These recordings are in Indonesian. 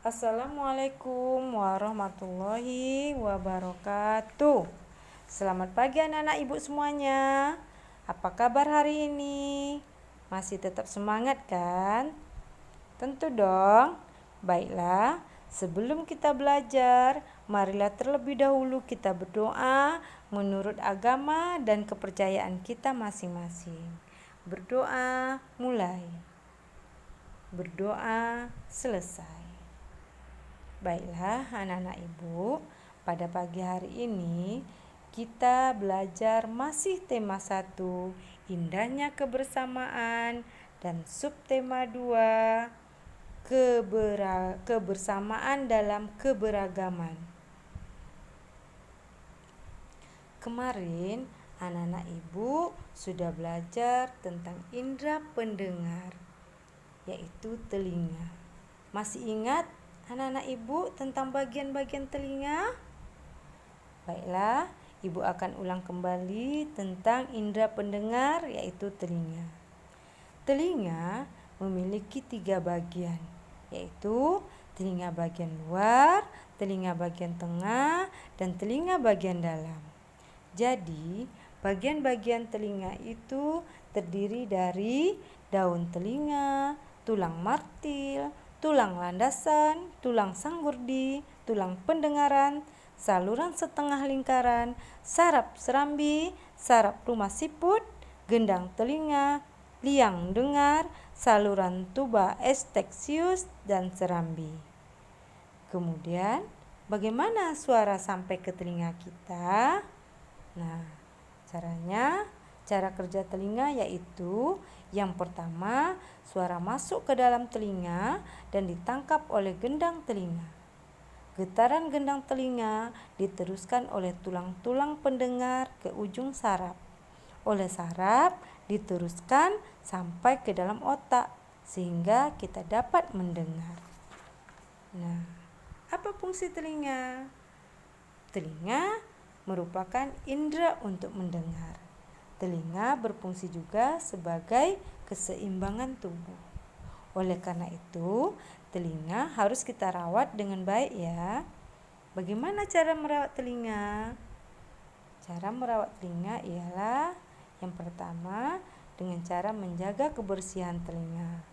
Assalamualaikum warahmatullahi wabarakatuh. Selamat pagi anak-anak ibu semuanya. Apa kabar hari ini? Masih tetap semangat kan? Tentu dong. Baiklah, sebelum kita belajar, marilah terlebih dahulu kita berdoa menurut agama dan kepercayaan kita masing-masing. Berdoa mulai. Berdoa selesai. Baiklah anak-anak ibu, pada pagi hari ini kita belajar masih tema 1, indahnya kebersamaan, dan subtema 2, kebersamaan dalam keberagaman. Kemarin anak-anak ibu sudah belajar tentang indera pendengar, yaitu telinga. Masih ingat anak-anak ibu tentang bagian-bagian telinga? Baiklah, ibu akan ulang kembali tentang indera pendengar, yaitu telinga. Telinga memiliki 3 bagian, yaitu telinga bagian luar, telinga bagian tengah, dan telinga bagian dalam. Jadi, bagian-bagian telinga itu terdiri dari daun telinga, tulang martil, tulang landasan, tulang sanggurdi, tulang pendengaran, saluran setengah lingkaran, saraf serambi, saraf rumah siput, gendang telinga, liang dengar, saluran tuba eustachius, dan serambi. Kemudian, bagaimana suara sampai ke telinga kita? Nah, cara kerja telinga yaitu yang pertama, suara masuk ke dalam telinga dan ditangkap oleh gendang telinga. Getaran gendang telinga diteruskan oleh tulang-tulang pendengar ke ujung saraf. Oleh saraf diteruskan sampai ke dalam otak sehingga kita dapat mendengar. Nah, apa fungsi telinga? Telinga merupakan indera untuk mendengar. Telinga berfungsi juga sebagai keseimbangan tubuh. Oleh karena itu, telinga harus kita rawat dengan baik ya. Bagaimana cara merawat telinga? Cara merawat telinga ialah yang pertama dengan cara menjaga kebersihan telinga.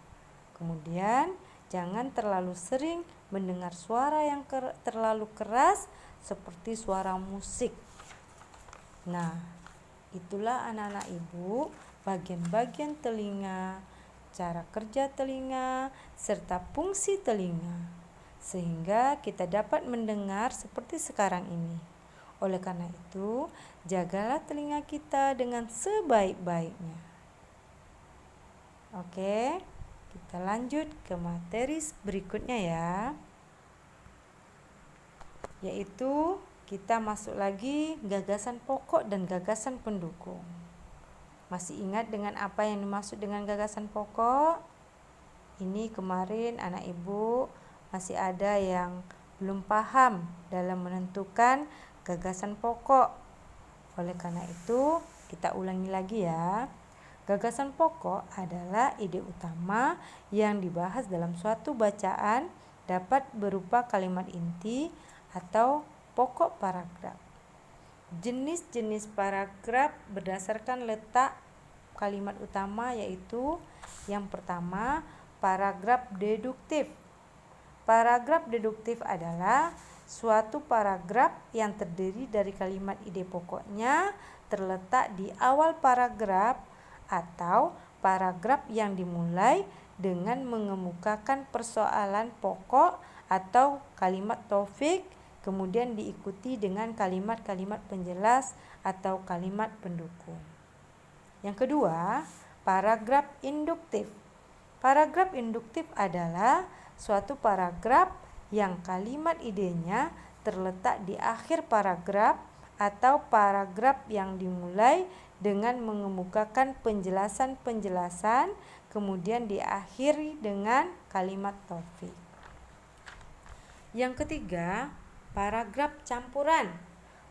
Kemudian, jangan terlalu sering mendengar suara yang terlalu keras seperti suara musik. Nah, itulah anak-anak ibu bagian-bagian telinga, cara kerja telinga, serta fungsi telinga, sehingga kita dapat mendengar seperti sekarang ini. Oleh karena itu, jagalah telinga kita dengan sebaik-baiknya. Oke, kita lanjut ke materi berikutnya ya, yaitu kita masuk lagi gagasan pokok dan gagasan pendukung. Masih ingat dengan apa yang dimaksud dengan gagasan pokok? Ini kemarin anak ibu masih ada yang belum paham dalam menentukan gagasan pokok. Oleh karena itu, kita ulangi lagi ya. Gagasan pokok adalah ide utama yang dibahas dalam suatu bacaan, dapat berupa kalimat inti atau pokok paragraf. Jenis-jenis paragraf berdasarkan letak kalimat utama yaitu yang pertama, paragraf deduktif. Paragraf deduktif adalah suatu paragraf yang terdiri dari kalimat ide pokoknya terletak di awal paragraf atau paragraf yang dimulai dengan mengemukakan persoalan pokok atau kalimat topik, kemudian diikuti dengan kalimat-kalimat penjelas atau kalimat pendukung. Yang kedua, paragraf induktif. Paragraf induktif adalah suatu paragraf yang kalimat idenya terletak di akhir paragraf atau paragraf yang dimulai dengan mengemukakan penjelasan-penjelasan, kemudian diakhiri dengan kalimat topik. Yang ketiga, paragraf campuran.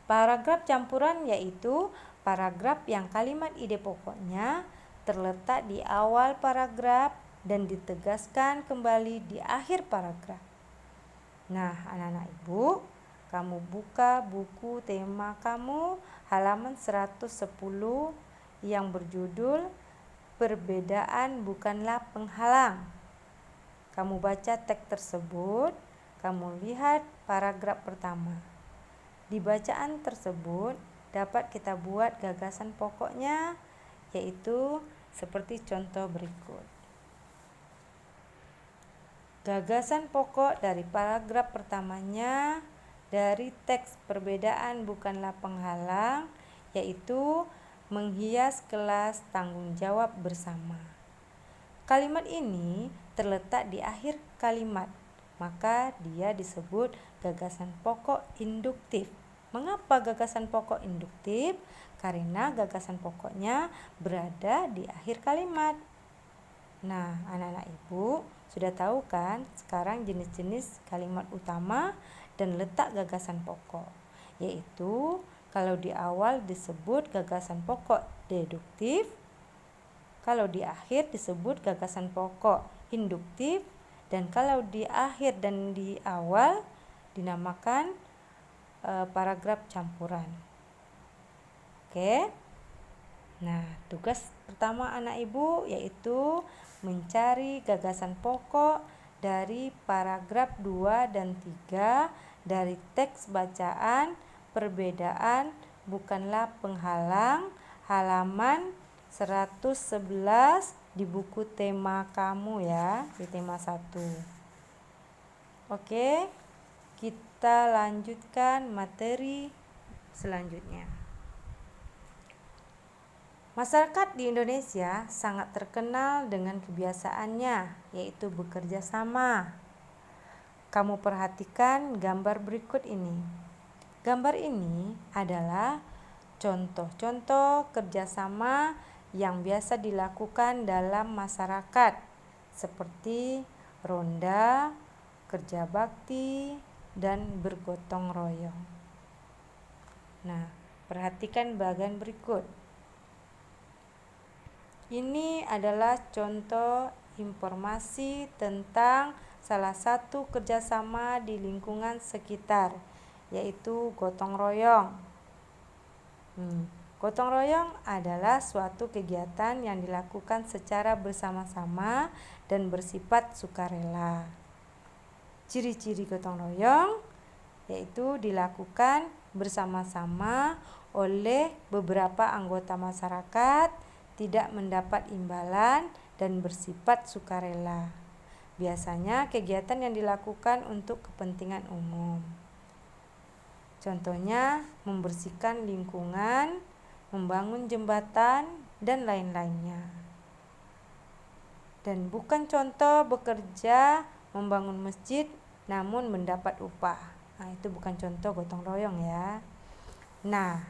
Paragraf campuran yaitu paragraf yang kalimat ide pokoknya terletak di awal paragraf dan ditegaskan kembali di akhir paragraf. Nah, anak-anak Ibu, kamu buka buku tema kamu halaman 110 yang berjudul Perbedaan Bukanlah Penghalang. Kamu baca teks tersebut, kamu lihat paragraf pertama. Di bacaan tersebut dapat kita buat gagasan pokoknya, yaitu seperti contoh berikut. Gagasan pokok dari paragraf pertamanya dari teks perbedaan bukanlah penghalang, yaitu menghias kelas tanggung jawab bersama. Kalimat ini terletak di akhir kalimat, maka dia disebut gagasan pokok induktif. Mengapa gagasan pokok induktif? Karena gagasan pokoknya berada di akhir kalimat. Nah, anak-anak Ibu sudah tahu kan sekarang jenis-jenis kalimat utama dan letak gagasan pokok, yaitu kalau di awal disebut gagasan pokok deduktif, kalau di akhir disebut gagasan pokok induktif, dan kalau di akhir dan di awal dinamakan paragraf campuran. Oke. Nah, tugas pertama anak Ibu yaitu mencari gagasan pokok dari paragraf 2 dan 3 dari teks bacaan Perbedaan Bukanlah Penghalang halaman 111 di buku tema kamu ya, di tema 1. Oke, kita lanjutkan materi selanjutnya. Masyarakat di Indonesia sangat terkenal dengan kebiasaannya, yaitu bekerja sama. Kamu perhatikan gambar berikut ini. Gambar ini adalah contoh-contoh kerjasama yang biasa dilakukan dalam masyarakat, seperti ronda, kerja bakti, dan bergotong royong. Nah, perhatikan bagian berikut. Ini adalah contoh informasi tentang salah satu kerjasama di lingkungan sekitar, yaitu gotong royong. Gotong royong adalah suatu kegiatan yang dilakukan secara bersama-sama dan bersifat sukarela. Ciri-ciri gotong royong yaitu dilakukan bersama-sama oleh beberapa anggota masyarakat, tidak mendapat imbalan dan bersifat sukarela. Biasanya kegiatan yang dilakukan untuk kepentingan umum. Contohnya membersihkan lingkungan, membangun jembatan, dan lain-lainnya. Dan bukan contoh bekerja membangun masjid namun mendapat upah. Nah, itu bukan contoh gotong royong ya. Nah,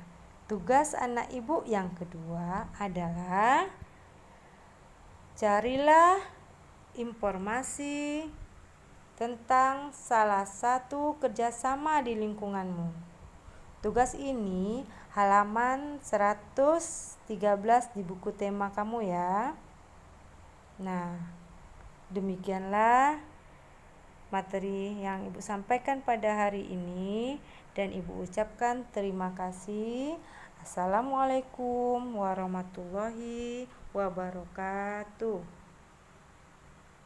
tugas anak Ibu yang kedua adalah carilah informasi tentang salah satu kerjasama di lingkunganmu. Tugas ini halaman 113 di buku tema kamu ya. Nah, demikianlah materi yang Ibu sampaikan pada hari ini dan Ibu ucapkan terima kasih. Assalamualaikum warahmatullahi wabarakatuh.